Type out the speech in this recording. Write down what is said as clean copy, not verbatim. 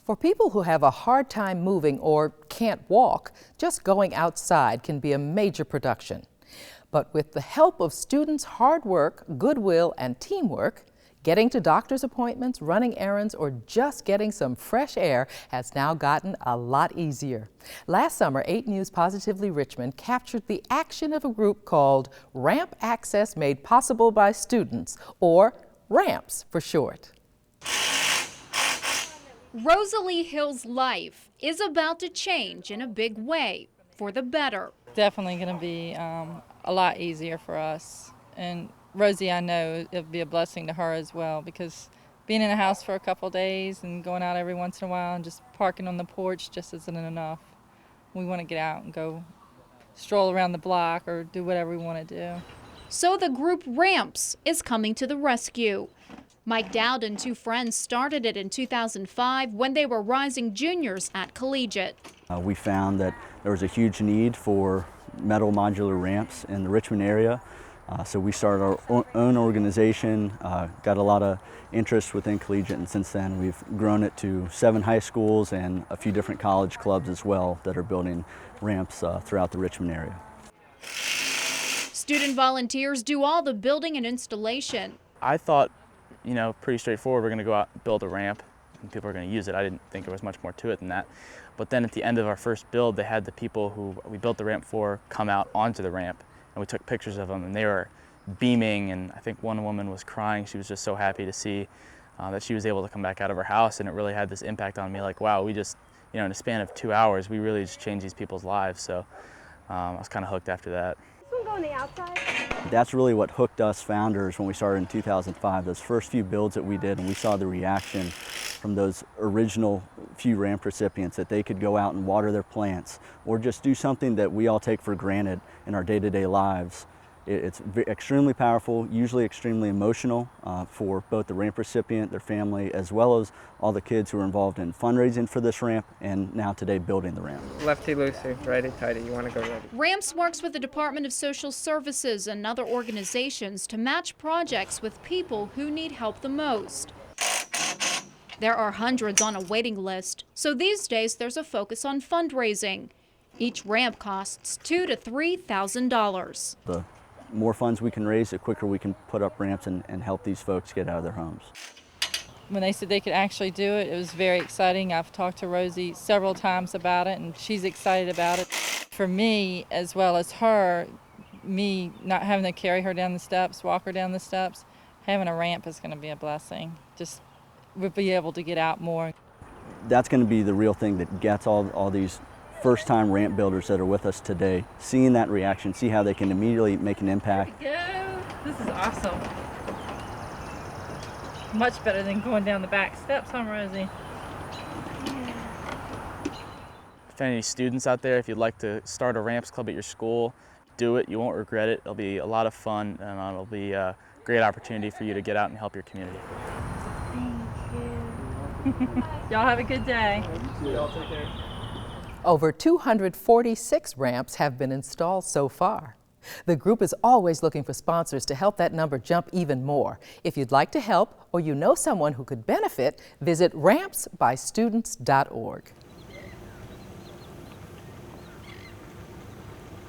For people who have a hard time moving or can't walk, just going outside can be a major production. But with the help of students' hard work, goodwill, and teamwork, getting to doctor's appointments, running errands, or just getting some fresh air has now gotten a lot easier. Last summer, 8 News Positively Richmond captured the action of a group called Ramp Access Made Possible by Students, or RAMPS for short. Rosalie Hill's life is about to change in a big way, for the better. Definitely going to be a lot easier for us. And Rosie, I know it'll be a blessing to her as well, because being in a house for a couple days and going out every once in a while and just parking on the porch just isn't enough. We want to get out and go stroll around the block or do whatever we want to do. So the group RAMPS is coming to the rescue. Mike Dowd and 2 friends started it in 2005 when they were rising juniors at Collegiate. We found that there was a huge need for metal modular ramps in the Richmond area. So we started our own organization, got a lot of interest within Collegiate, and since then we've grown it to 7 high schools and a few different college clubs as well that are building ramps throughout the Richmond area. Student volunteers do all the building and installation. I thought, pretty straightforward, we're going to go out and build a ramp and people are going to use it. I didn't think there was much more to it than that. But then at the end of our first build, they had the people who we built the ramp for come out onto the ramp, and we took pictures of them, and they were beaming, and I think one woman was crying. She was just so happy to see that she was able to come back out of her house, and it really had this impact on me, like, wow, we just, in a span of 2 hours, we really just changed these people's lives. So I was kind of hooked after that. On the outside. That's really what hooked us founders when we started in 2005. Those first few builds that we did, and we saw the reaction from those original few ramp recipients, that they could go out and water their plants or just do something that we all take for granted in our day-to-day lives. It's extremely powerful, usually extremely emotional for both the ramp recipient, their family, as well as all the kids who are involved in fundraising for this ramp and now today building the ramp. Lefty-loosey, righty-tighty, you want to go ready. RAMPS works with the Department of Social Services and other organizations to match projects with people who need help the most. There are hundreds on a waiting list, so these days there's a focus on fundraising. Each ramp costs $2,000 to $3,000. The more funds we can raise, the quicker we can put up ramps and help these folks get out of their homes. When they said they could actually do it, it was very exciting. I've talked to Rosie several times about it, and she's excited about it. For me, as well as her, me not having to carry her down the steps, walk her down the steps, having a ramp is going to be a blessing. Just we'll be able to get out more. That's going to be the real thing that gets all these first-time ramp builders that are with us today, seeing that reaction, see how they can immediately make an impact. There we go. This is awesome. Much better than going down the back steps, huh, Rosie? If any students out there, if you'd like to start a ramps club at your school, do it. You won't regret it. It'll be a lot of fun, and it'll be a great opportunity for you to get out and help your community. Thank you. Y'all have a good day. Y'all take care. Over 246 ramps have been installed so far. The group is always looking for sponsors to help that number jump even more. If you'd like to help or you know someone who could benefit, visit rampsbystudents.org.